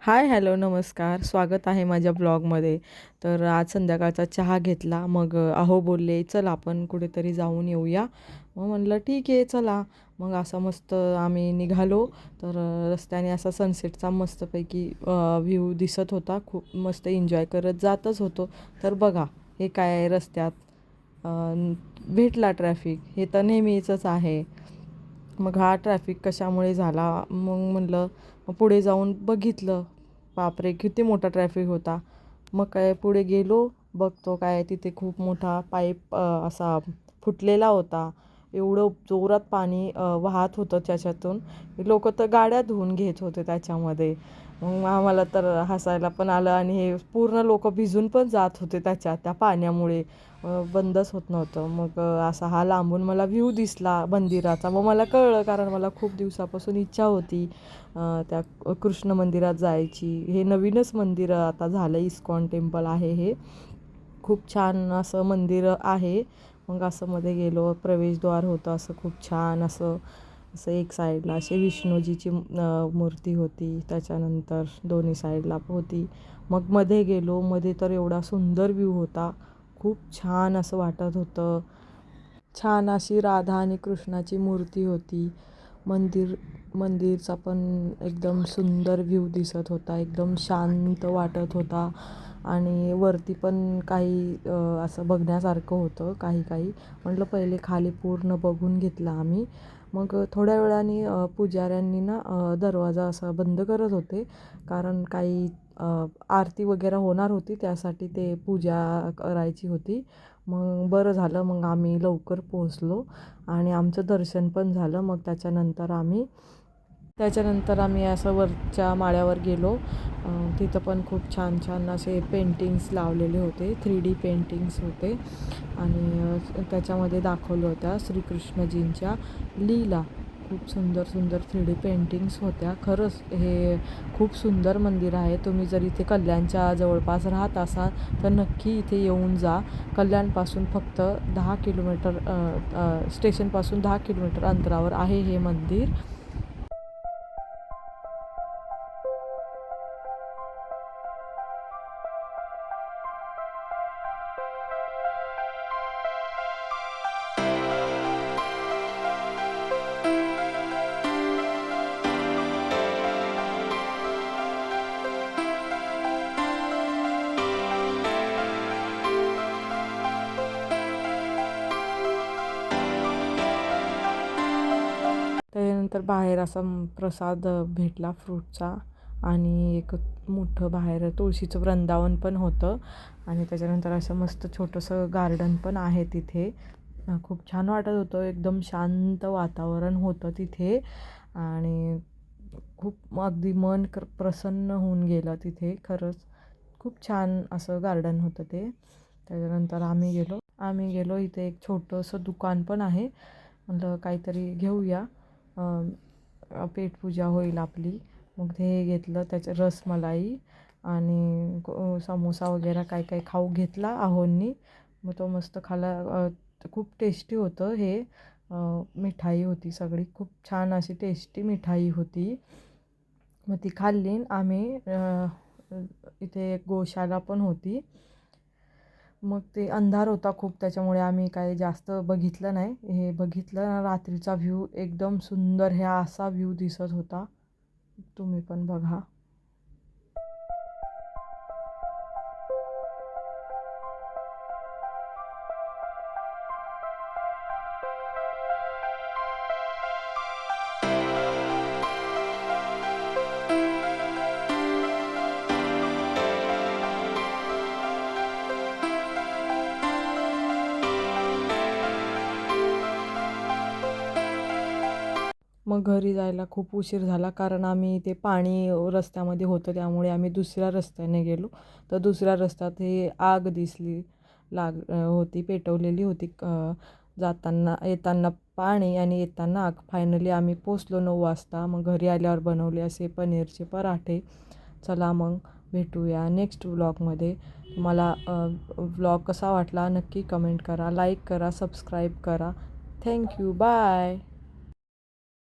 हाय, hello, नमस्कार. स्वागत आहे माझ्या ब्लॉगमध्ये. तर आज संध्याकाळचा चहा घेतला. मग अहो बोलले, "चल आपण कुठेतरी जाऊन येऊया." मग म्हटलं, "ठीक आहे, चला." मग असं मस्त आम्ही निघालो. तर रस्त्याने असा सनसेटचा मस्तपैकी व्ह्यू दिसत होता. खूप मस्त एन्जॉय करत जातच होतो. तर बघा, हे काय आहे रस्त्यात अ, भेटला ट्रॅफिक. हे तर नेहमीचंच आहे. मग हा ट्रॅफिक कशामुळे झाला? मग म्हटलं मग पुढे जाऊन बघितलं. बापरे! किती मोठा ट्रॅफिक होता. मग काय पुढे गेलो, बघतो काय तिथे खूप मोठा पाईप असा फुटलेला होता. एवढं जोरात पाणी वाहत होतं त्याच्यातून. लोकं तर गाड्या धुवून घेत होते त्याच्यामध्ये. मग आम्हाला तर हसायला पण आलं आणि हे पूर्ण लोकं भिजून पण जात होते त्या पाण्यामुळे. बंदच होत नव्हतं. मग असा हा लांबून मला व्ह्यू दिसला मंदिराचा. मग मला कळलं, कारण मला खूप दिवसापासून इच्छा होती त्या कृष्ण मंदिरात जायची. हे नवीनच मंदिर आता झालं, इस्कॉन टेम्पल आहे हे. खूप छान असं मंदिर आहे. मग असं मध्ये गेलो, प्रवेशद्वार होतं असं खूप छान असं. असं एक साईडला अशी विष्णूजीची मूर्ती होती. त्याच्यानंतर दोन्ही साईडला होती. मग मध्ये गेलो. मध्ये तर एवढा सुंदर व्ह्यू होता. खूप छान असं वाटत होतं. छान अशी राधा आणि कृष्णाची मूर्ती होती. मंदिरचा पण एकदम सुंदर व्ह्यू दिसत होता. एकदम शांत वाटत होता. आणि वरती पण काही असं बघण्यासारखं होतं काही काही. म्हटलं पहिले खाली पूर्ण बघून घेतलं आम्ही. मग थोड्या वेळाने पुजाऱ्यांनी ना दरवाजा असा बंद करत होते, कारण काही आरती वगैरे होणार होती, त्यासाठी ते पूजा करायची होती. मग बरं झालं, मग आम्ही लवकर पोहोचलो आणि आमचं दर्शन पण झालं. मग त्याच्यानंतर आम्ही असं वरच्या माळ्यावर गेलो. तिथं पण खूप छान छान असे पेंटिंग्स लावलेले होते, 3D पेंटिंग्स होते. आणि त्याच्यामध्ये दाखवलं होत्या श्रीकृष्णजींच्या लीला. खूप सुंदर सुंदर 3D पेंटिंग्स होत्या. खरंच हे खूप सुंदर मंदिर आहे. तुम्ही जर इथे कल्याणच्या जवळपास राहत असाल तर नक्की इथे येऊन जा. कल्याणपासून फक्त 10 किलोमीटर स्टेशनपासून 10 किलोमीटर अंतरावर आहे हे मंदिर. त्याच्यानंतर बाहेर असा प्रसाद भेटला फ्रूटचा. आणि एक मोठं बाहेर तुळशीचं वृंदावन पण होतं. आणि त्याच्यानंतर असं मस्त छोटंसं गार्डन पण आहे तिथे. खूप छान वाटत होतं. एकदम शांत वातावरण होतं तिथे. आणि खूप अगदी मन प्रसन्न होऊन गेलं तिथे. खरंच खूप छान असं गार्डन होतं ते. त्याच्यानंतर आम्ही गेलो इथे एक छोटंसं दुकान पण आहे. म्हटलं काहीतरी घेऊया, पेटपूजा होईल आपली. मग ते घेतलं. त्याचं रसमलाई आणि समोसा वगैरे काय काय खाऊ घेतला आहोंनी. मग तो मस्त खाला. खूप टेस्टी होतं हे. मिठाई होती सगळी, खूप छान अशी टेस्टी मिठाई होती. मग ती खाल्ली आम्ही. इथे एक गोशाला पण होती. मग ते अंधार होता खूप, त्याच्यामुळे आम्ही काही जास्त बघितलं नाही. हे बघितलं ना रात्रीचा व्ह्यू, एकदम सुंदर ह्या असा व्ह्यू दिसत होता. तुम्ही पण बघा. मग घरी जायला खूप उशीर झाला, कारण आम्ही ते पाणी रस्त्यामध्ये होतं, त्यामुळे आम्ही दुसऱ्या रस्त्याने गेलो. तर दुसऱ्या रस्त्यात हे आग दिसली होती, पेटवलेली होती. जाताना येताना पाणी आणि येताना आग. फायनली आम्ही पोचलो 9 वाजता. मग घरी आल्यावर बनवले असे पनीरचे पराठे. चला मग भेटूया नेक्स्ट व्लॉगमध्ये. मला व्लॉग कसा वाटला नक्की कमेंट करा, लाईक करा, सबस्क्राईब करा. Thank you, bye.